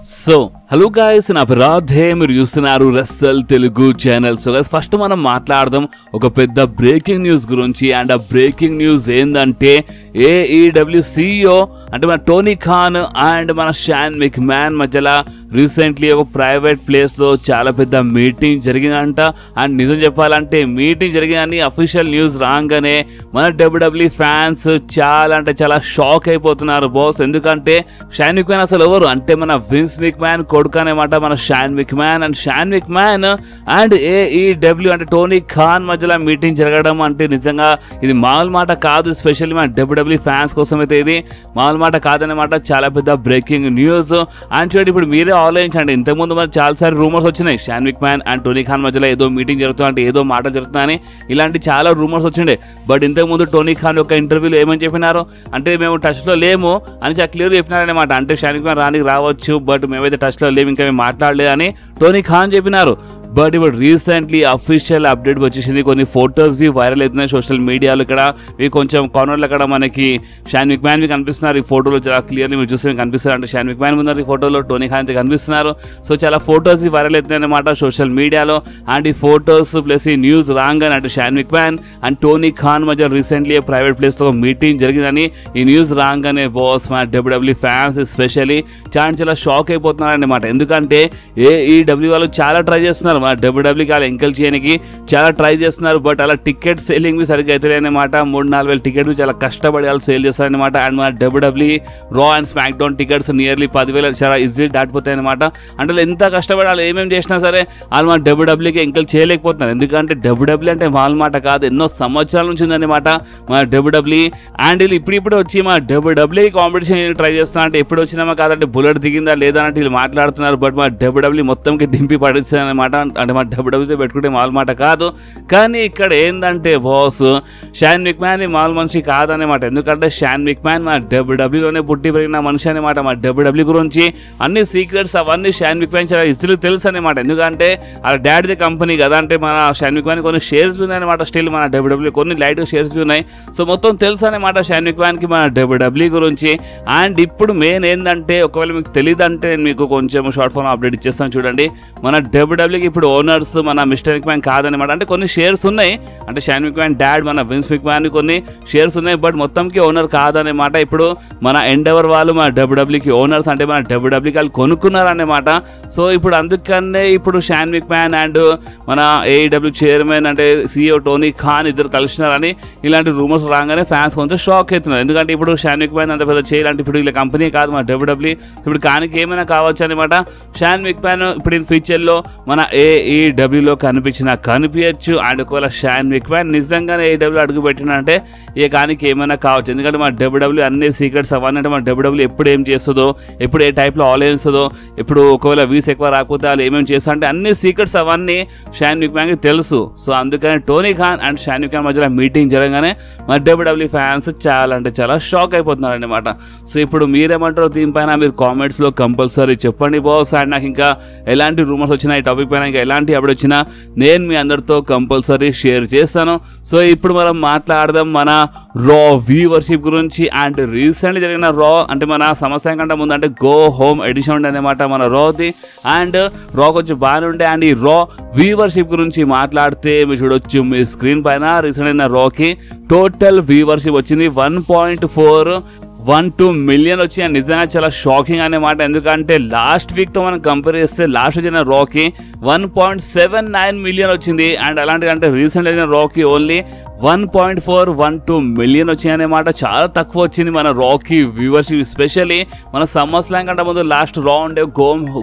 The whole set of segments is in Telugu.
హలో గైస్, నా పేరు రాధే. మీరు చూస్తున్నారు wrestle Telugu channel. So guys, first మనం మాట్లాడదాం ఒక పెద్ద బ్రేకింగ్ న్యూస్ గురించి. అండ్ ఆ బ్రేకింగ్ న్యూస్ ఏంటంటే AEW CEO అంటే మన టోనీ ఖాన్ అండ్ మన షాన్ మెక్మ్యాన్ మధ్యలో రీసెంట్లీ ఒక ప్రైవేట్ ప్లేస్లో చాలా పెద్ద మీటింగ్ జరిగిందంట. అండ్ నిజం చెప్పాలంటే మీటింగ్ జరిగిందని అఫీషియల్ న్యూస్ రాగానే మన WWE ఫ్యాన్స్ చాలా అంటే చాలా షాక్ అయిపోతున్నారు బాస్. ఎందుకంటే షాన్ మెక్మ్యాన్ అసలు ఎవరు అంటే మన విన్స్ మెక్మ్యాన్ కొడుకు అనమాట మన Shane McMahon. And Shane McMahon and AEW అంటే టోనీ ఖాన్ మధ్యలో మీటింగ్ జరగడం అంటే నిజంగా ఇది మామూలు మాట కాదు. ఎస్పెషల్లీ మన WWE ఫ్యాన్స్ కోసం అయితే ఇది మామూలు మాట కాదనమాట. చాలా పెద్ద బ్రేకింగ్ న్యూస్. అండ్ చూడండి, ఇప్పుడు మీరే ఆలోచించండి, ఇంతకుముందు మరి చాలాసారి రూమర్స్ వచ్చినాయి Shane McMahon and Tony Khan మధ్యలో ఏదో మీటింగ్ జరుగుతుంది అంటే ఏదో మాట జరుగుతుందని ఇలాంటి చాలా రూమర్స్ వచ్చిండే. బట్ ఇంతకుముందు టోనీ ఖాన్ యొక్క ఇంటర్వ్యూలో ఏమని చెప్పినారు అంటే మేము టచ్లో లేము అని చాలా క్లియర్ చెప్పినారనమాట. అంటే షాన్ మెక్మ్యాన్ రానికి రావచ్చు, బట్ మేమైతే టచ్లో లేము, ఇంకా మేము మాట్లాడలేదని టోనీ ఖాన్ చెప్పినారు. బట్ ఇప్పుడు రీసెంట్లీ అఫీషియల్ అప్డేట్ వచ్చేసింది. కొన్ని ఫొటోస్ వైరల్ అవుతున్నాయి సోషల్ మీడియాలో. ఇక్కడ ఇవి కొంచెం కార్నర్లో అక్కడ మనకి షాన్ మెక్మ్యాన్ కనిపిస్తున్నారు. ఈ ఫోటోలో చాలా క్లియర్లీ మీరు చూస్తే కనిపిస్తారు. అంటే షాన్ మెక్మ్యాన్ ఉన్నారు ఈ ఫోటోలో, టోనీ ఖాన్ అయితే కనిపిస్తున్నారు. సో చాలా ఫొటోస్ వైరల్ అవుతున్నాయి అనమాట సోషల్ మీడియాలో. అండ్ ఈ ఫొటోస్ ప్లస్ ఈ న్యూస్ రాగానే అంటే Shane McMahon and Tony Khan మధ్య రీసెంట్లీ ప్రైవేట్ ప్లేస్లో మీటింగ్ జరిగిందని ఈ న్యూస్ రాగానే బాస్ మన WWE ఫ్యాన్స్ ఎస్పెషల్లీ చాలా షాక్ అయిపోతున్నారు అనమాట. ఎందుకంటే AEW వాళ్ళు చాలా ట్రై చేస్తున్నారు మన WWE వాళ్ళు ఎంకరేజ్ చేయడానికి చాలా ట్రై చేస్తున్నారు. బట్ అలా టికెట్ సేలింగ్ సరిగ్గా అయితే అనమాట. 3-4 వేల టికెట్లు చాలా కష్టపడి వాళ్ళు సేల్ చేస్తారనమాట. అండ్ మన WWE రా and smack down tickets nearly 10,000 చాలా ఈజీ దాటిపోతాయి అనమాట. అంటే ఎంత కష్టపడి వాళ్ళు ఏమేమి చేసినా సరే వాళ్ళు మన WWEకి ఎంకరేజ్ చేయలేకపోతున్నారు. ఎందుకంటే WWE అంటే వాళ్ళ మాట కాదు, ఎన్నో సంవత్సరాల నుంచి ఉందన్నమాట మన WWE. అండ్ వీళ్ళు ఇప్పుడు వచ్చి మా WWE కాంపిటీషన్ ట్రై చేస్తున్నా అంటే ఎప్పుడు వచ్చినామా కాదంటే బుల్లెట్ దిగిందా లేదా అంటే వీళ్ళు మాట్లాడుతున్నారు. బట్ మా WWE మొత్తంకి దింపి పడిస్తారు అనమాట. అంటే మా WWEతో పెట్టుకుంటే మామూలు మాట కాదు. కానీ ఇక్కడ ఏంటంటే బాస్ షాన్ మెక్మ్యాన్ మామూలు మనిషి కాదనమాట. ఎందుకంటే షాన్ మెక్మ్యాన్ మా WWEలోనే పుట్టి పెరిగిన మనిషి అనమాట. మా WWE గురించి అన్ని సీక్రెట్స్ అవన్నీ షాన్ మెక్మ్యాన్ చాలా ఈజీగా తెలుసు అనమాట. ఎందుకంటే వాళ్ళ డాడీది కంపెనీ కదా. అంటే మన షాన్ మెక్మ్యాన్ కొన్ని షేర్స్ ఉన్నాయన్నమాట. స్టిల్ మన WWE కొన్ని లైట్ షేర్స్ ఉన్నాయి. సో మొత్తం తెలుసు అనమాట షాన్ మెక్మ్యాన్కి మన WWE గురించి. అండ్ ఇప్పుడు మెయిన్ ఏంటంటే ఒకవేళ మీకు తెలియదంటే నేను మీకు కొంచెం షార్ట్ ఫామ్ అప్డేట్ ఇచ్చేస్తాను చూడండి. మన WWEకి ఇప్పుడు ఓనర్స్ మన మిస్టర్ మెక్మ్యాన్ కాదనమాట. అంటే కొన్ని షేర్స్ ఉన్నాయి. అంటే షాన్ మెక్మ్యాన్ డాడ్ మన విన్స్ మెక్మ్యాన్ కొన్ని షేర్స్ ఉన్నాయి. బట్ మొత్తంకి ఓనర్ కాదనమాట. ఇప్పుడు మన ఎండెవర్ వాళ్ళు మన WWEకి ఓనర్స్ అంటే మన WWE వాళ్ళు కొనుక్కున్నారనమాట. సో ఇప్పుడు అందుకనే ఇప్పుడు షాన్ మెక్మ్యాన్ అండ్ మన AEW చైర్మన్ అంటే CEO టోనీ ఖాన్ ఇద్దరు కలిసినారని ఇలాంటి రూమర్స్ రాగానే ఫ్యాన్స్ కొంచెం షాక్ అవుతున్నారు. ఎందుకంటే ఇప్పుడు షాన్ మెక్మ్యాన్ అంత పెద్ద చేయాలంటే ఇప్పుడు ఇలా కంపెనీ కాదు మన WWE. ఇప్పుడు కానికి ఏమైనా కావచ్చు అనమాట. షాన్ మెక్మ్యాన్ ఇప్పుడు ఫ్యూచర్లో మన AEWలో కనిపించచ్చు. అండ్ ఒకవేళ షాన్ మెక్మ్యాన్ నిజంగానే AEW అడుగు పెట్టినంటే ఏ కానికి ఏమైనా కావచ్చు. ఎందుకంటే మన WWE అన్ని సీక్రెట్స్ అవన్నీ అంటే మన WWE ఎప్పుడు ఏం చేస్తుందో, ఎప్పుడు ఏ టైప్లో ఆలోచిస్తుందో, ఇప్పుడు ఒకవేళ వీస్ ఎక్కువ రాకపోతే వాళ్ళు ఏమేమి చేస్తా అంటే అన్ని సీక్రెట్స్ అవన్నీ షాన్ మెక్మ్యాన్కి తెలుసు. సో అందుకని Tony Khan and Shane McMahon మధ్యలో మీటింగ్ జరగానే మన WWE ఫ్యాన్స్ చాలా అంటే చాలా షాక్ అయిపోతున్నారు అనమాట. సో ఇప్పుడు మీరేమంటారో దీనిపైన మీరు కామెంట్స్లో కంపల్సరీ చెప్పండి బాస్. అండ్ నాకు ఇంకా ఎలాంటి రూమర్స్ వచ్చినా ఈ టాపిక్ పైన ఇంకా ఎలాంటి అప్డేట్ వచ్చినా నేను మీ అందరితో కంపల్సరీ షేర్ చేస్తాను. సో ఇప్పుడు మనం మాట్లాడదాం మన రా వ్యూవర్షిప్ గురించి. అండ్ రీసెంట్లీ జరిగిన రా అంటే మన సంవత్సరం కంటే ముందు అంటే గో హోమ్ ఎడిషన్ ఉండే అనమాట మన రాది. అండ్ రా కొంచెం బాగానే ఉండే. అండ్ ఈ రా వ్యూవర్షిప్ గురించి మాట్లాడితే మీరు చూడొచ్చు మీ స్క్రీన్ పైన రీసెంట్ అయిన రాకి టోటల్ వ్యూవర్షిప్ వచ్చింది 1.412 మిలియన్ వచ్చి. అండ్ నిజంగా చాలా షాకింగ్ అనమాట. ఎందుకంటే లాస్ట్ వీక్తో మనం కంపేర్ చేస్తే లాస్ట్ వచ్చిన రాకి 1.79 మిలియన్ వచ్చింది. అండ్ అలాంటిది అంటే రీసెంట్ అయిన రాకి ఓన్లీ 1.412 మిలియన్ వచ్చింది అనమాట. చాలా తక్కువ వచ్చింది మన రాకి వ్యూవర్షిప్. ఎస్పెషల్లీ మన సమ్మర్స్లాం కంటే ముందు లాస్ట్ రా ఉండే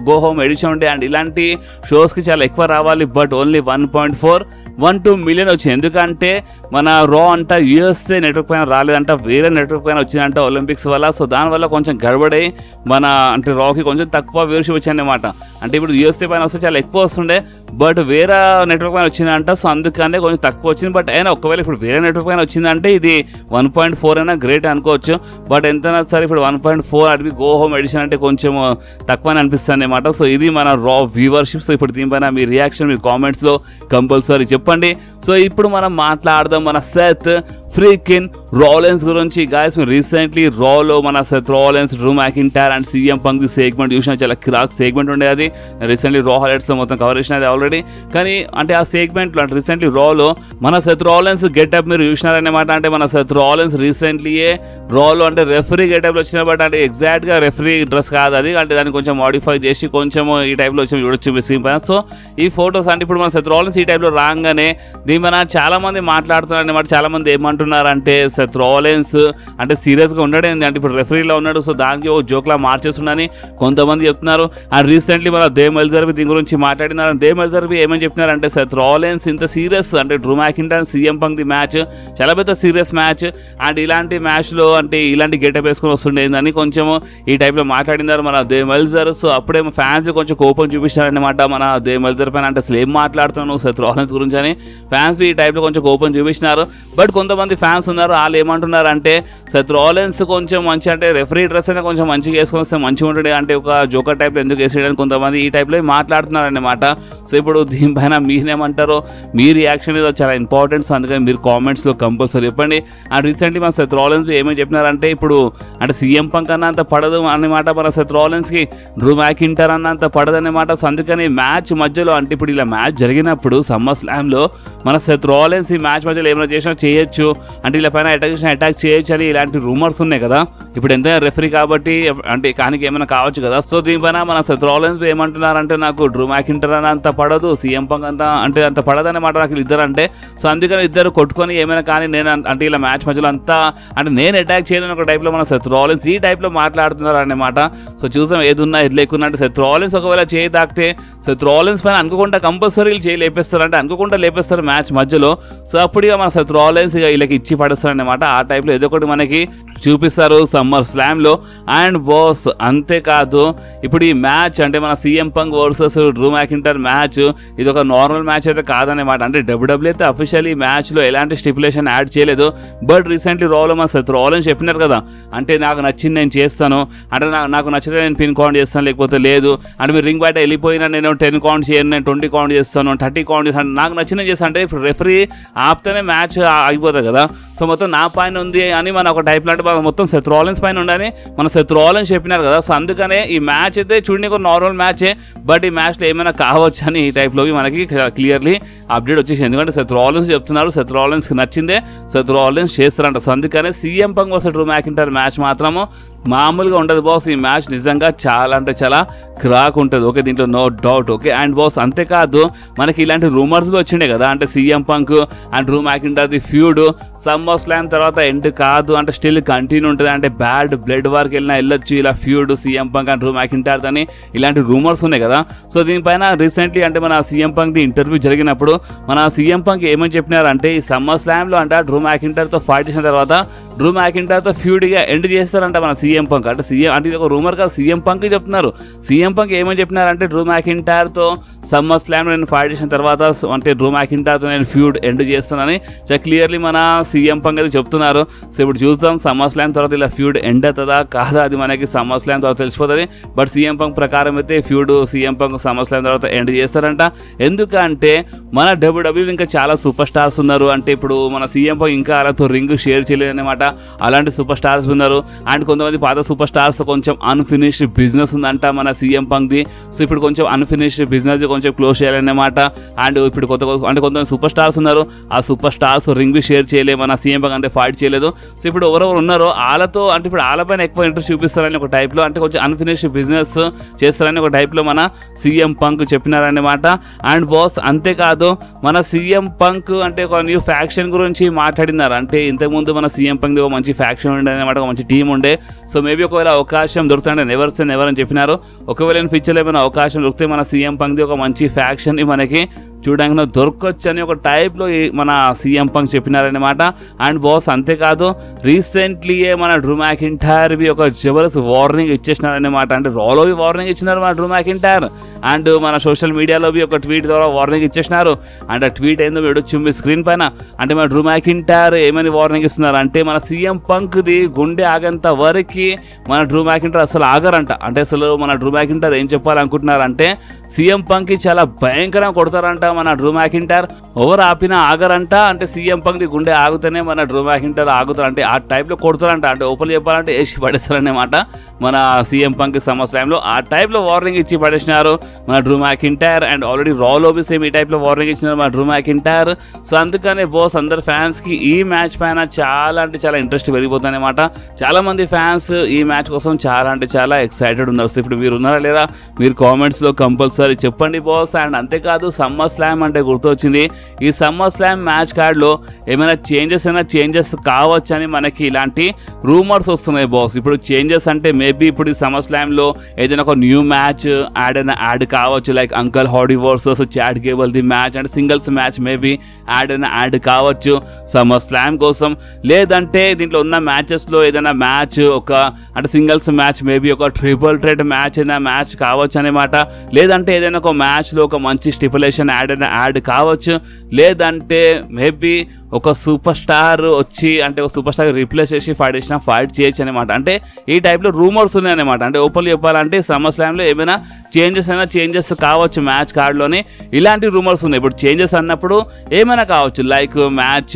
గో హోమ్ ఎడిషన్ ఉండే. అండ్ ఇలాంటి షోస్కి చాలా ఎక్కువ రావాలి. బట్ ఓన్లీ 1.412 మిలియన్ వచ్చింది. ఎందుకంటే మన రా అంట USA నెట్వర్క్ పైన రాలేదంట, వేరే నెట్వర్క్ పైన వచ్చిందంట ఒలింపిక్స్ వల్ల. సో దానివల్ల కొంచెం గడబడై మన అంటే రాకి కొంచెం తక్కువ వ్యూవర్షిప్ వచ్చిందన్నమాట. అంటే ఇప్పుడు USA పైన వస్తే చాలా ఎక్కువ వస్తుండే, బట్ వేరే నెట్వర్క్ పైన వచ్చిందంట. సో అందుకనే కొంచెం తక్కువ వచ్చింది. బట్ అయినా ఒకవేళ ఇప్పుడు వేరే నెట్వర్క్ పైన వచ్చిందంటే ఇది 1.4 అయినా గ్రేట్ అనుకోవచ్చు. బట్ ఎంతైనా సరే ఇప్పుడు 1.4 అది గో హోమ్ ఎడిషన్ అంటే కొంచెం తక్కువ అనిపిస్తుంది అనమాట. సో ఇది మన రా వ్యూవర్షిప్. సో ఇప్పుడు దీనిపైన మీ రియాక్షన్ మీ కామెంట్స్లో కంపల్సరీ చెప్పండి. సో ఇప్పుడు మనం మాట్లాడదాం మన సెత్ ఫ్రీకిన్ రాలెన్స్ గురించి గాయస్. రీసెంట్లీ రాలో మన Seth Rollins, Drew McIntyre and CM punk segment చూసిన, చాలా కిరాక్ సెగ్మెంట్ ఉండేది. అది రీసెంట్లీ రా హైలైట్స్లో మొత్తం కవర్ చేసినది ఆల్రెడీ. కానీ అంటే ఆ సెగ్మెంట్లో అంటే రీసెంట్లీ రాలో మన సెత్ రాలెన్స్ గెటప్ మీరు చూసినారన్నమాట. అంటే మన సెత్ రాలెన్స్ రీసెంట్లీయే రాలో అంటే రెఫరీ గెటప్లో వచ్చిన, బట్ అంటే ఎగ్జాక్ట్గా రెఫరీ డ్రెస్ కాదు అది, అంటే దాన్ని కొంచెం మాడిఫై చేసి కొంచెం ఈ టైప్లో వచ్చి చూడొచ్చు మీ స్క్రీన్ పైన. సో ఈ ఫొటోస్ అంటే ఇప్పుడు మన సెత్ రాలెన్స్ ఈ టైప్లో రాగానే దీని మన చాలా మంది మాట్లాడుతున్నారు అన్నమాట. చాలా మంది ఏమంటున్నారంటే సెత్ రాలెన్స్ అంటే సీరియస్గా ఉండడం అంటే ఇప్పుడు రెఫరీలో ఉన్నాడు, సో దానికి ఒక జోక్లా మార్చేస్తున్నాడని కొంతమంది చెప్తున్నారు. అండ్ రీసెంట్లీ మన దేవ్ మెల్జర్బీ దీని గురించి మాట్లాడినారు. దేవ్ మెల్జర్బీ ఏమని చెప్తున్నారంటే సెత్ రాలెన్స్ ఇంత సీరియస్ అంటే Drew McIntyre CM punk the match చాలా పెద్ద సీరియస్ మ్యాచ్, అండ్ ఇలాంటి మ్యాచ్లో అంటే ఇలాంటి గెటప్ వేసుకొని వస్తుండేదని కొంచెం ఈ టైప్లో మాట్లాడినారు మన దేవ్ మెల్జర్. సో అప్పుడే ఫ్యాన్స్ కొంచెం కోపం చూపించారన్నమాట మన దేవ్ మెల్జర్ పైన. అంటే అసలు ఏం మాట్లాడుతున్నాను సెత్ రాలెన్స్ గురించి అని ఫ్యాన్స్ ఈ టైప్లో కొంచెం కోపం చూపించినారు. బట్ కొంతమంది ఫ్యాన్స్ ఉన్నారు, వాళ్ళు ఏమంటున్నారు అంటే సెత్ రాలెన్స్ కొంచెం మంచి అంటే రెఫరీ డ్రెస్ అయినా కొంచెం మంచిగా వేసుకొని వస్తే మంచిగా ఉంటుంది, అంటే ఒక జోకర్ టైప్లో ఎందుకు వేసేయడానికి కొంతమంది ఈ టైప్లో మాట్లాడుతున్నారు అన్నమాట. సో ఇప్పుడు దీనిపైన మీరేమంటారో మీ రియాక్షన్ ఇది చాలా ఇంపార్టెంట్, సో అందుకని మీరు కామెంట్స్లో కంపల్సరీ చెప్పండి. అండ్ రీసెంట్లీ మన సెత్ రాలెన్స్ ఏమేమి చెప్పినారంటే ఇప్పుడు అంటే సీఎం పంక్ అన్న అంత పడదు అన్నమాట మన సెత్ రాలెన్స్కి, డ్రూ మ్యాకింటైర్ అన్న అంత పడదు అన్నమాట. సో అందుకని మ్యాచ్ మధ్యలో అంటే ఇప్పుడు ఇలా మ్యాచ్ జరిగినప్పుడు సమ్మర్ స్లామ్లో మన సెత్ రాలెన్స్ ఈ మ్యాచ్ మధ్యలో ఏమైనా చేసినా చేయొచ్చు, అంటే ఇలా పైన అటాక్ చేయొచ్చు అని ఇలాంటి రూమర్స్ ఉన్నాయి కదా. ఇప్పుడు ఎంత రెఫరీ కాబట్టి అంటే కానికి ఏమైనా కావచ్చు కదా. సో దీనిపైన మన సెత్ రాలెన్స్ ఏమంటున్నారంటే నాకు డ్రూ మ్యాకింటైర్ అని అంత పడదు, సీఎం పంక్ అంత అంటే అంత పడదు అన్నమాట నాకు ఇద్దరు అంటే. సో అందుకని ఇద్దరు కొట్టుకొని ఏమైనా కానీ నేను అంటే ఇలా మ్యాచ్ మధ్యలో అంతా అంటే నేను అటాక్ చేయలేని ఒక టైప్లో మన సెత్ రాలెన్స్ ఈ టైప్లో మాట్లాడుతున్నారు అన్నమాట. సో చూసాం ఏదున్నా ఏది లేకున్నా అంటే సెత్ రాలెన్స్ ఒకవేళ చేయి తాకితే సెత్ రాలెన్స్ పైన అనుకోకుండా కంపల్సరీ చేయి లేపేస్తారు, అంటే అనుకోకుండా లేపేస్తారు మ్యాచ్ మధ్యలో. సో అప్పుడు ఇక మన సెత్ రాలెన్స్ ఇక వీళ్ళకి ఇచ్చి పడేస్తారు అన్నమాట. ఆ టైప్లో ఏదో ఒకటి మనకి చూపిస్తారు సమ్మర్ స్లామ్లో. అండ్ బాస్ అంతేకాదు ఇప్పుడు ఈ మ్యాచ్ అంటే మన CM punk versus Drew McIntyre match ఇది ఒక నార్మల్ మ్యాచ్ అయితే కాదన్నమాట. అంటే డబ్ల్యూడబ్ల్యూ అయితే అఫీషియల్లీ మ్యాచ్లో ఎలాంటి స్టిపులేషన్ యాడ్ చేయలేదు, బట్ రీసెంట్లీ రాలో మన సెత్ రాలెన్స్ చెప్పినారు కదా, అంటే నాకు నచ్చింది నేను చేస్తాను, అంటే నాకు నచ్చితే నేను పిన్ కౌంట్ చేస్తాను లేకపోతే లేదు, అంటే మీరు రింగ్ బయట వెళ్ళిపోయినా నేను 10 కౌంట్ చేయను, నేను 20 కౌంట్ చేస్తాను, 30 కౌంట్ చేస్తాను, నాకు నచ్చింది చేస్తాను. అంటే ఇప్పుడు రెఫరీ ఆపితేనే మ్యాచ్ ఆగిపోతుంది కదా. సో మొత్తం నా పైన ఉంది అని మన ఒక టైప్లో అంటే మొత్తం సెత్ రాలెన్స్ పైన ఉండని మన సెత్ రాలెన్స్ చెప్పినారు కదా. సో అందుకనే ఈ మ్యాచ్ అయితే చూడండి ఒక నార్మల్ మ్యాచే, బట్ ఈ మ్యాచ్లో ఏమైనా కావచ్చు అని ఈ టైప్లో మనకి క్లియర్లీ అప్డేట్ వచ్చేసి. ఎందుకంటే సెత్ రాలెన్స్ చెప్తున్నారు, సెత్ రాలెన్స్కి నచ్చిందే సెత్ రాలెన్స్ చేస్తారంట. సో అందుకనే CM punk versus Drew McIntyre match మాత్రము మామూలుగా ఉండదు బాస్. ఈ మ్యాచ్ నిజంగా చాలా అంటే చాలా క్రాక్ ఉంటుంది, ఓకే, దీంట్లో no doubt, okay. And boss అంతేకాదు మనకి ఇలాంటి రూమర్స్ వచ్చిండే కదా, అంటే CM Punk and Drew McIntyre the feud SummerSlam తర్వాత ఎండ్ కాదు, అంటే స్టిల్ కంటిన్యూ ఉంటుంది, అంటే బ్యాడ్ బ్లడ్ వరకు వెళ్ళినా వెళ్ళొచ్చు ఇలా feud CM Punk and Drew McIntyre అని ఇలాంటి రూమర్స్ ఉన్నాయి కదా. సో దీనిపైన రీసెంట్లీ అంటే మన సీఎం పంక్ ది ఇంటర్వ్యూ జరిగినప్పుడు మన సీఎం పంక్ ఏమని చెప్పినారంటే ఈ సమ్మర్ స్లామ్లో అంటే డ్రూ మ్యాకింటైర్తో ఫైట్ చేసిన తర్వాత డ్రూ మ్యాకింటైర్తో ఫ్యూడ్గా ఎండ్ చేస్తారంట మన సీఎం పంక్. అంటే సీఎం అంటే ఇది ఒక రూమర్ కాదు, సీఎం పంక్ చెప్తున్నారు. సీఎం పంక్ ఏమని చెప్పినారంటే డ్రూ మ్యాకింటైర్తో సమ్మర్ స్లామ్ నేను ఫైట్ చేసిన తర్వాత అంటే డ్రూ మ్యాకింటైర్తో నేను ఫ్యూడ్ ఎండ్ చేస్తానని క్లియర్లీ మన సీఎం పంక్ అయితే చెప్తున్నారు. సో ఇప్పుడు చూద్దాం సమ్మర్ స్లామ్ తర్వాత ఇలా ఫ్యూడ్ ఎండ్ అవుతుందా కాదా, అది మనకి సమ్మర్ స్లామ్ తర్వాత తెలిసిపోతుంది. బట్ సీఎం పంక్ ప్రకారం అయితే feud CM punk summer slam తర్వాత ఎండ్ చేస్తారంట. ఎందుకంటే మన డబ్ల్యూడబ్ల్యూ ఇంకా చాలా సూపర్ స్టార్స్ ఉన్నారు, అంటే ఇప్పుడు మన సీఎం పంక్ ఇంకా అలాతో రింగ్ షేర్ చేయలేదు అనమాట, అలాంటి సూపర్ స్టార్స్ ఉన్నారు. అండ్ కొంతమంది పాత సూపర్ స్టార్స్ కొంచెం అన్ఫినిష్డ్ బిజినెస్ ఉందంట మన సీఎం పంక్ది. సో ఇప్పుడు కొంచెం అన్ఫినిష్డ్ బిజినెస్ కొంచెం క్లోజ్ చేయాలన్నమాట. అండ్ ఇప్పుడు అంటే కొంతమంది సూపర్ స్టార్స్ ఉన్నారు, ఆ సూపర్ స్టార్స్ రింగ్ షేర్ చేయలేదు, మన సీఎం పంక్ అంటే ఫైట్ చేయలేదు. సో ఇప్పుడు ఎవరెవరు ఉన్నారో వాళ్ళతో అంటే ఇప్పుడు వాళ్ళపైన ఎక్కువ ఇంట్రెస్ట్ చూపిస్తారని ఒక టైప్లో, అంటే కొంచెం అన్ఫినిష్డ్ బిజినెస్ చేస్తారని ఒక టైప్లో మన సీఎం పంక్ చెప్పినారన్నమాట. అండ్ బాస్ అంతేకాదు మన సీఎం పంక్ అంటే ఒక న్యూ ఫ్యాక్షన్ గురించి మాట్లాడినారు. అంటే ఇంతకుముందు మన సీఎం పంక్ ఒక మంచి ఫ్యాక్షన్ ఉండే అనమాట, ఒక మంచి టీం ఉండే. సో మేబీ ఒకవేళ అవకాశం దొరుకుతుంటే నెవర్ అని చెప్పినారు. ఒకవేళ ఫ్యూచర్లో ఏమైనా అవకాశం దొరికితే మన సీఎం పంక్ది ఒక మంచి ఫ్యాక్షన్ మనకి చూడడానికి దొరకవచ్చు అని ఒక టైప్లో మన సీఎం పంక్ చెప్పినారనమాట. అండ్ బాస్ అంతేకాదు రీసెంట్లీయే మన డ్రూ మ్యాకింటైర్వి ఒక జబర్దస్త్ వార్నింగ్ ఇచ్చేసినారనమాట. అంటే రాలో వార్నింగ్ ఇచ్చినారు మన డ్రూ మ్యాకింటైర్, అండ్ మన సోషల్ మీడియాలో ఒక ట్వీట్ ద్వారా వార్నింగ్ ఇచ్చేసినారు. అండ్ ఆ ట్వీట్ ఏందో చూడొచ్చు మీ స్క్రీన్ పైన. అంటే మన డ్రూ మ్యాకింటైర్ ఏమని వార్నింగ్ ఇస్తున్నారు అంటే మన సీఎం పంక్ది గుండె ఆగేంత వరకు మన డ్రూ మ్యాకింటైర్ అసలు ఆగరంట. అంటే అసలు మన డ్రూ మ్యాకింటైర్ ఏం చెప్పాలనుకుంటున్నారంటే సీఎం పంక్కి చాలా భయంకరంగా కొడతారంట మన డ్రూ మ్యాకింటైర్, ఓవర్ ఆపినా ఆగరంట, అంటే సీఎం పంక్ ది గుండె ఆగుతూనే మన డ్రూ మ్యాకింటైర్ ఆగుతారు, అంటే ఆ టైప్లో కొడతారంట, అంటే ఓపెన్ చెప్పాలంటే వేసి పడేస్తారన్నమాట మన సీఎం పంక్ సమ్మర్ స్లామ్లో. ఆ టైప్లో వార్నింగ్ ఇచ్చి పడేసినారు మన డ్రూ మ్యాకింటైర్. అండ్ ఆల్రెడీ రాలోబి సేమ్ ఈ టైప్లో వార్నింగ్ ఇచ్చినారు మన డ్రూ మ్యాకింటైర్. సో అందుకనే బాస్ అందరు ఫ్యాన్స్కి ఈ మ్యాచ్ పైన చాలా అంటే చాలా ఇంట్రెస్ట్ పెరిగిపోతుంది అనమాట. చాలా మంది ఫ్యాన్స్ ఈ మ్యాచ్ కోసం చాలా అంటే చాలా ఎక్సైటెడ్ ఉన్నారు. సో ఇప్పుడు మీరు ఉన్నారా లేదా మీరు కామెంట్స్లో కంపల్సరీ చెప్పండి బాస్. అండ్ అంతేకాదు సమ్మర్ స్లామ్ అంటే గుర్తొచ్చింది, ఈ సమ్మర్ స్లామ్ మ్యాచ్ కార్డ్లో ఏమైనా చేంజెస్ కావచ్చని మనకి ఇలాంటి రూమర్స్ వస్తున్నాయి బాస్. ఇప్పుడు చేంజెస్ అంటే మేబీ ఇప్పుడు ఈ సమ్మర్ స్లామ్లో ఏదైనా ఒక న్యూ మ్యాచ్ యాడ్ కావచ్చు, like uncle Hadi versus Chad gable the match, and singles match maybe add కావచ్చు సమ్మర్ స్లామ్ కోసం. లేదంటే దీంట్లో ఉన్న మ్యాచెస్లో ఏదైనా మ్యాచ్ ఒక అంటే సింగిల్స్ మ్యాచ్ మేబీ ఒక ట్రిపుల్ థ్రెట్ మ్యాచ్ అయినా మ్యాచ్ కావచ్చు అనమాట. లేదంటే ఏదైనా ఒక మ్యాచ్లో ఒక మంచి స్టిపులేషన్ యాడ్ కావచ్చు. లేదంటే మేబీ ఒక సూపర్ స్టార్ వచ్చి అంటే ఒక సూపర్ స్టార్ రీప్లేస్ చేసి ఫైట్ చేయొచ్చు అనమాట. అంటే ఈ టైప్లో రూమర్స్ ఉన్నాయన్నమాట. అంటే ఓపెన్ చెప్పాలంటే సమ్మర్ స్లామ్లో ఏమైనా చేంజెస్ కావచ్చు మ్యాచ్ కార్డ్లోని, ఇలాంటి రూమర్స్ ఉన్నాయి. ఇప్పుడు చేంజెస్ అన్నప్పుడు ఏమైనా కావచ్చు, లైక్ మ్యాచ్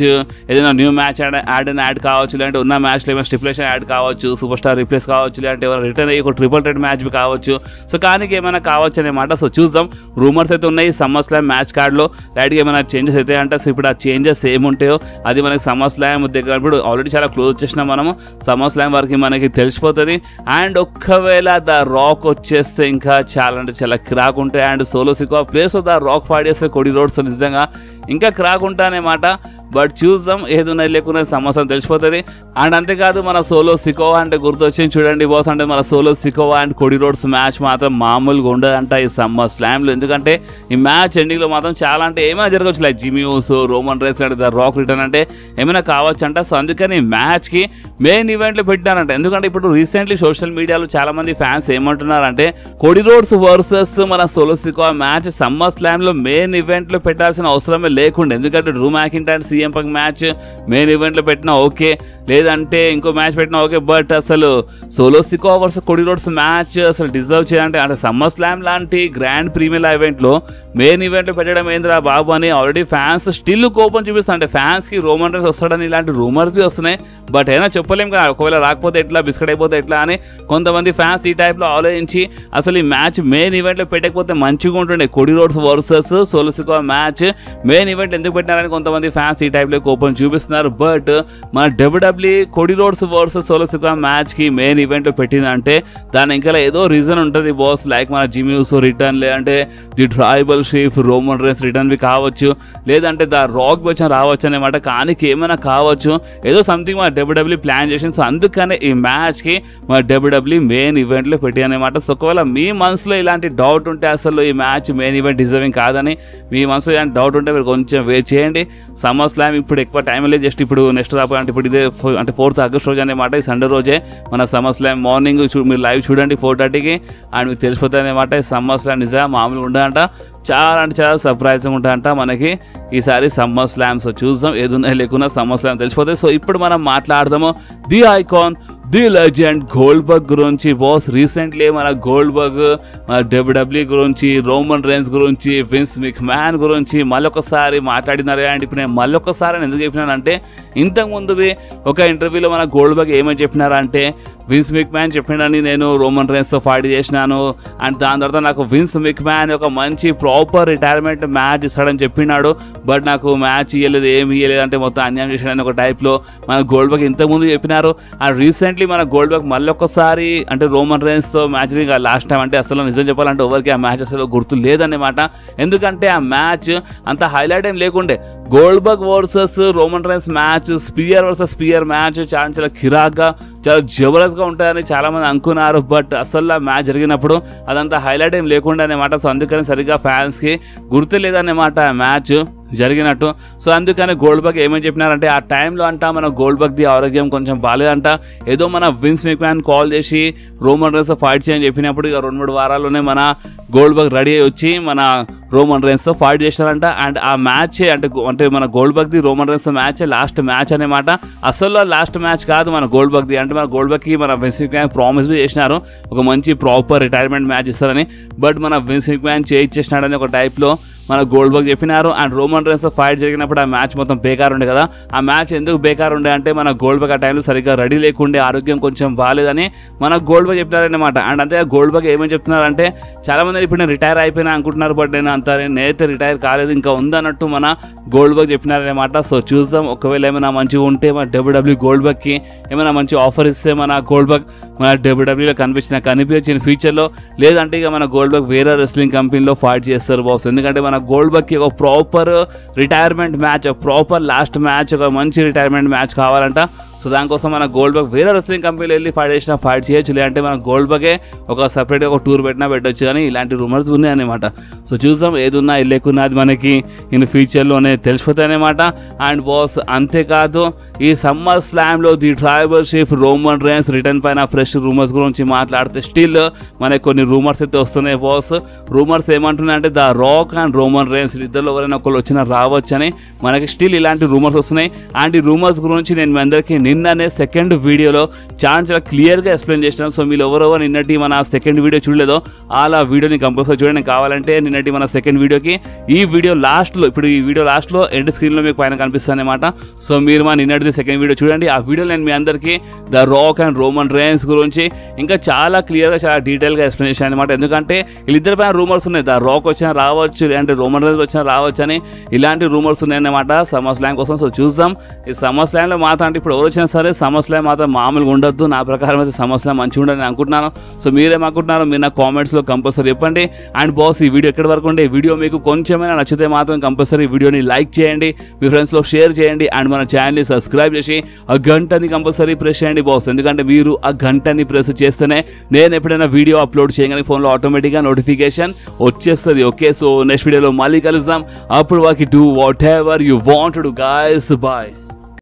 ఏదైనా న్యూ మ్యాచ్ యాడ్ కావచ్చు, లేదంటే ఉన్న మ్యాచ్లో ఏమైనా స్టిపులేషన్ యాడ్ కావచ్చు, సూపర్ స్టార్ రీప్లేస్ కావచ్చు, లేదంటే ఎవరైనా రిటర్న్ అయ్యి ఒక ట్రిపుల్ థ్రెట్ మ్యాచ్ కావచ్చు. సో కానీ ఏమైనా కావచ్చు అనమాట. సో చూద్దాం, రూమర్స్ అయితే ఉన్నాయి సమ్మర్ స్లామ్ మ్యాచ్ కార్డ్లో, లైట్గా ఏమైనా చేంజెస్ అయితే అంటే. సో ఇప్పుడు ఆ చేంజెస్ ఏముంటాయో అది మనకి సమ్మర్ స్లామ్ దగ్గర ఇప్పుడు ఆల్రెడీ చాలా క్లోజ్ వచ్చేసినాం మనము, సమ్మర్ స్లామ్ వరకు మనకి తెలిసిపోతుంది. అండ్ ఒక్కవేళ ద రాక్ వచ్చేస్తే ఇంకా చాలా అంటే చాలా క్రాక్ ఉంటాయి. And solo Sikoa place the rock fight చేస్తే కోడీ రోడ్స్ నిజంగా ఇంకా క్రాక్ ఉంటాయన్నమాట. బట్ చూద్దాం, ఏదున్నా లేకున్నా సంవత్సరం తెలిసిపోతుంది. అండ్ అంతేకాదు మన సోలో సికోవా అంటే గుర్తొచ్చింది చూడండి బాస్, అంటే మన Solo Sikoa and Cody Rhodes match మాత్రం మామూలుగా ఉండదంట ఈ సమ్మర్ స్లామ్లో. ఎందుకంటే ఈ మ్యాచ్ ఎండింగ్లో మాత్రం చాలా అంటే ఏమైనా జరగవచ్చు, లైక్ జిమీ ఊసో, రోమన్ రైన్స్ అంటే ద రాక్ రిటర్న్ అంటే ఏమైనా కావచ్చు అంట. సో అందుకని మ్యాచ్కి మెయిన్ ఈవెంట్లో పెట్టారంట. ఎందుకంటే ఇప్పుడు రీసెంట్లీ సోషల్ మీడియాలో చాలా మంది ఫ్యాన్స్ ఏమంటున్నారంటే కోడీ రోడ్స్ వర్సెస్ మన సోలో సికోవా మ్యాచ్ సమ్మర్ స్లామ్లో మెయిన్ ఈవెంట్లో పెట్టాల్సిన అవసరమే లేకుండా, ఎందుకంటే Drew McIntyre CM Punk match main ఈవెంట్లో పెట్టినా ఓకే, లేదంటే ఇంకో మ్యాచ్ పెట్టినా ఓకే. బట్ అసలు Solo Sikoa versus Cody Rhodes match అసలు డిజర్వ్ చేయాలంటే అంటే సమ్మర్ స్లామ్ లాంటి గ్రాండ్ ప్రీమియర్ ఈవెంట్లో మెయిన్ ఈవెంట్లో పెట్టడం ఏంద్రా బాబు అని ఆల్రెడీ ఫ్యాన్స్ స్టిల్ కోపం చూపిస్తారు. అంటే ఫ్యాన్స్కి రోమన్ రైన్స్ వస్తాడని ఇలాంటి రూమర్స్ వస్తున్నాయి. బట్ అయినా చెప్పలేం కదా, ఒకవేళ రాకపోతే ఎట్లా, బిస్కెట్ అయిపోతే ఎట్లా అని కొంతమంది ఫ్యాన్స్ ఈ టైప్లో ఆలోచించి అసలు ఈ మ్యాచ్ మెయిన్ ఈవెంట్లో పెట్టకపోతే మంచిగా ఉంటుండే. Cody Rhodes versus Solo Sikoa match main event ఎందుకు పెట్టినారని కొంతమంది ఫ్యాన్స్ ఈ టైప్లో కోపం చూపిస్తున్నారు. బట్ మన WWE Cody Rhodes versus Solo Sikoa మ్యాచ్కి మెయిన్ ఈవెంట్లో పెట్టిందంటే దాని ఇంకా ఏదో రీజన్ ఉంటుంది బాస్. లైక్ మన జిమీ ఊసో రిటర్న్, లేదంటే the tribal chief Roman Reigns రిటర్న్వి కావచ్చు, లేదంటే ద రాక్ వచ్చి రావచ్చు అనమాట. కానీ ఏమైనా కావచ్చు, ఏదో సంథింగ్ మన డబ్ల్యూడబ్ల్యూఈ ప్లాన్ చేసింది. సో అందుకనే ఈ మ్యాచ్కి మన డబ్ల్యూడబ్ల్యూఈ మెయిన్ ఈవెంట్లో పెట్టానమాట. సో ఒకవేళ మీ మనసులో ఇలాంటి డౌట్ ఉంటే అసలు ఈ మ్యాచ్ మెయిన్ ఈవెంట్ డిజర్వింగ్ కాదని మీ మనసులో ఇలాంటి డౌట్ ఉంటే మీరు కొంచెం వెయిట్ చేయండి. సమ్మర్ స్లామ్ ఇప్పుడు ఎక్కువ టైం లేదు, జస్ట్ ఇప్పుడు నెక్స్ట్ రాకపోతే ఇప్పుడు ఇదే అంటే 4th ఆగస్ట్ రోజు అనమాట, ఈ సండే రోజే మన సమ్మర్ స్లామ్ మార్నింగ్ మీరు లైవ్ చూడండి 4:30కి. అండ్ మీకు తెలిసిపోతుంది అనమాట ఈ సమ్మర్ స్లామ్ నిజంగా మామూలుగా ఉండదంట, చాలా అంటే చాలా సర్ప్రైజింగ్ ఉంటాయంట మనకి ఈసారి సమ్మర్ స్లామ్స్. చూద్దాం, ఏదున్నా లేకున్నా సమ్మర్ స్లామ్ తెలిసిపోతాయి. సో ఇప్పుడు మనం మాట్లాడదాము the icon, the legend Goldberg గురించి బాస్. రీసెంట్లీ మన గోల్డ్బర్గ్ మన డబ్ల్యూడబ్ల్యూఈ గురించి, రోమన్ రైన్స్ గురించి, విన్స్ మెక్మ్యాన్ గురించి మళ్ళొకసారి మాట్లాడినారు. అండ్ ఇప్పుడు నేను మళ్ళొకసారి ఎందుకు చెప్పినానంటే ఇంతకుముందువి ఒక ఇంటర్వ్యూలో మన గోల్డ్బర్గ్ ఏమని చెప్పినారంటే విన్స్ మెక్మ్యాన్ చెప్పిండని నేను రోమన్ రైన్స్తో ఫైట్ చేసినాను, అండ్ దాని తర్వాత నాకు విన్స్ మెక్మ్యాన్ ఒక మంచి ప్రాపర్ రిటైర్మెంట్ మ్యాచ్ ఇస్తాడని చెప్పినాడు. బట్ నాకు మ్యాచ్ ఇవ్వలేదు, ఏమి ఇవ్వలేదు, అంటే మొత్తం అన్యాయం చేసాడని ఒక టైప్లో మన గోల్డ్బర్గ్ ఇంతకుముందు చెప్పినారు. అండ్ రీసెంట్లీ మన గోల్డ్బర్గ్ మళ్ళీ ఒక్కసారి అంటే రోమన్ రైన్స్తో మ్యాచ్ లాస్ట్ టైం అంటే అసలు నిజం చెప్పాలంటే ఎవరికి ఆ మ్యాచ్ అసలు గుర్తు లేదన్నమాట. ఎందుకంటే ఆ మ్యాచ్ అంత హైలైట్ ఏం లేకుండే. Goldberg versus Roman Reigns match, spear versus spear match చాలా చాలా కిరాక్గా చాలా జబర్దస్త్గా ఉంటాయని చాలామంది అనుకున్నారు. బట్ అసలు ఆ మ్యాచ్ జరిగినప్పుడు అదంతా హైలైట్ ఏం లేకుండా అనమాట. సో అందుకని సరిగ్గా ఫ్యాన్స్కి గుర్తు లేదన్నమాట ఆ మ్యాచ్ జరిగినట్టు. సో అందుకని గోల్డ్బర్గ్ ఏమని చెప్పినారంటే ఆ టైంలో అంట మన గోల్డ్బర్గ్ది ఆరోగ్యం కొంచెం బాగాలేదంట. ఏదో మన విన్స్ మెక్మ్యాన్ కాల్ చేసి రోమన్ రైన్స్తో ఫైట్ చేయని చెప్పినప్పుడు ఇక 2-3 వారాల్లోనే మన గోల్డ్బర్గ్ రెడీ అయ్యి వచ్చి మన రోమన్ రైన్స్తో ఫైట్ చేసినారంట. అండ్ ఆ మ్యాచ్ అంటే మన గోల్డ్బర్గ్ది రోమన్ రైన్స్తో మ్యాచ్ లాస్ట్ మ్యాచ్ అనమాట. అసలు లాస్ట్ మ్యాచ్ కాదు మన గోల్డ్బర్గ్ది. అంటే మన గోల్డ్బర్గ్కి మన విన్స్ మెక్మ్యాన్ ప్రామిస్ చేసినారు ఒక మంచి ప్రాపర్ రిటైర్మెంట్ మ్యాచ్ ఇస్తారని. బట్ మన విన్స్ మెక్మ్యాన్ చేయించేసినాడని ఒక టైప్లో మన గోల్డ్బర్గ్ చెప్పినారు. అండ్ రోమన్ రైన్స్ ఫైట్ జరిగినప్పుడు ఆ మ్యాచ్ మొత్తం బేకార్ ఉండే కదా. ఆ మ్యాచ్ ఎందుకు బేకార్ ఉండే అంటే మన గోల్డ్బర్గ్ ఆ టైంలో సరిగ్గా రెడీ లేకుండే, ఆరోగ్యం కొంచెం బాగాలేదని మన గోల్డ్బర్గ్ చెప్పినారన్నమాట. అండ్ అంతే గోల్డ్బర్గ్ ఏమని చెప్తున్నారంటే చాలా మంది ఇప్పుడు నేను రిటైర్ అయిపోయినా అనుకుంటున్నారు, బట్ నేనైతే రిటైర్ కాలేదు, ఇంకా ఉందన్నట్టు మన గోల్డ్బర్గ్ చెప్పినారన్నమాట. సో చూద్దాం, ఒకవేళ ఏమైనా మంచిగా ఉంటే మన డబ్ల్యూడబ్ల్యూ గోల్డ్బర్గ్కి ఏమైనా మంచి ఆఫర్ ఇస్తే మన గోల్డ్బర్గ్ మన డబ్ల్యూడబ్ల్యూలో కనిపించిన ఫ్యూచర్లో, లేదంటే ఇక మన గోల్డ్బర్గ్ వేరే రెస్లింగ్ కంపెనీలో ఫైట్ చేస్తారు బాస్. ఎందుకంటే మన గోల్డ్బర్గ్కి ఒక proper retirement match, proper last match, ఒక మంచి రిటైర్మెంట్ మ్యాచ్ కావాలంట. సో దానికోసం మన గోల్డ్బర్గ్ వేరే రెస్లింగ్ కంపెనీలో వెళ్ళి ఫైట్ చేయొచ్చు, లేదంటే మన గోల్డ్బర్గే ఒక సపరేట్గా ఒక టూర్ పెట్టొచ్చు, కానీ ఇలాంటి రూమర్స్ ఉన్నాయన్నమాట. సో చూద్దాం, ఏది ఉన్నా లేకున్నా అది మనకి ఇన్ ఫ్యూచర్లోనే తెలిసిపోతాయి అన్నమాట. అండ్ బాస్ అంతేకాదు, ఈ సమ్మర్ స్లామ్లో the tribal chief Roman Reigns return పైన ఫ్రెష్ రూమర్స్ గురించి మాట్లాడితే స్టిల్ మనకి కొన్ని రూమర్స్ అయితే వస్తున్నాయి బాస్. రూమర్స్ ఏమంటున్నాయంటే the Rock and Roman Reigns ఇద్దరు ఎవరైనా ఒకళ్ళు వచ్చినా రావచ్చని మనకి స్టిల్ ఇలాంటి రూమర్స్ వస్తున్నాయి. అండ్ ఈ రూమర్స్ గురించి నేను మీ అందరికీ నిన్ననే సెకండ్ వీడియోలో చాలా క్లియర్గా ఎక్స్ప్లెయిన్ చేసినాను. సో మీరు ఎవరెవరు నిన్నటి మన సెకండ్ వీడియో చూడలేదో అలా వీడియోని కంపల్సరీ చూడండి. కావాలంటే నిన్నటి మన సెకండ్ వీడియోకి ఈ వీడియో లాస్ట్లో, ఇప్పుడు ఈ వీడియో లాస్ట్లో ఎండ్ స్క్రీన్లో మీకు పైన కనిపిస్తుంది అనమాట. సో మీరు మా నిన్నటిది సెకండ్ వీడియో చూడండి. ఆ వీడియోలో నేను మీ అందరికీ the Rock and Roman rains గురించి ఇంకా చాలా క్లియర్గా, చాలా డీటెయిల్గా ఎక్స్ప్లెయిన్ చేశాను అనమాట. ఎందుకంటే వీళ్ళిద్దరి పైన రూమర్స్ ఉన్నాయి, ద రాక్ వచ్చినా రావచ్చు, లేదంటే రోమన్ రైన్స్ వచ్చినా రావచ్చు అని ఇలాంటి రూమర్స్ ఉన్నాయన్నమాట సమ్మర్ స్లామ్ కోసం. సో చూద్దాం, ఈ సమ్మర్ స్లామ్లో మాత్రం అంటే ఇప్పుడు ఎవరు వచ్చినా సరే సమ్మర్ స్లామ్ మాత్రం మామూలుగా ఉండొద్దు. నా ప్రకారం అయితే సమ్మర్ స్లామ్ మంచిగా ఉండని అనుకుంటున్నాను. సో మీరేమనుకుంటున్నారో మీరు నా కామెంట్స్లో కంపల్సరీ చెప్పండి. అండ్ బాస్, ఈ వీడియో ఎక్కడి వరకు ఉండే, వీడియో మీకు కొంచెమైనా నచ్చితే మాత్రం కంపల్సరీ వీడియోని లైక్ చేయండి, మీ ఫ్రెండ్స్లో షేర్ చేయండి, అండ్ మన ఛానల్ని సబ్స్క్రైబ్ చేసి ఆ గంటని కంపల్సరీ ప్రెస్ చేయండి బాస్. ఎందుకంటే మీరు ఆ గంటని ప్రెస్ చేస్తేనే నేను ఎప్పుడైనా వీడియో అప్లోడ్ చేయగానే ఫోన్లో ఆటోమేటిక్గా నోటిఫికేషన్ వచ్చేస్తుంది. ఓకే, సో నెక్స్ట్ వీడియోలో మళ్ళీ కలుద్దాం. అప్పుడు వాకి do whatever you want to guys. Bye.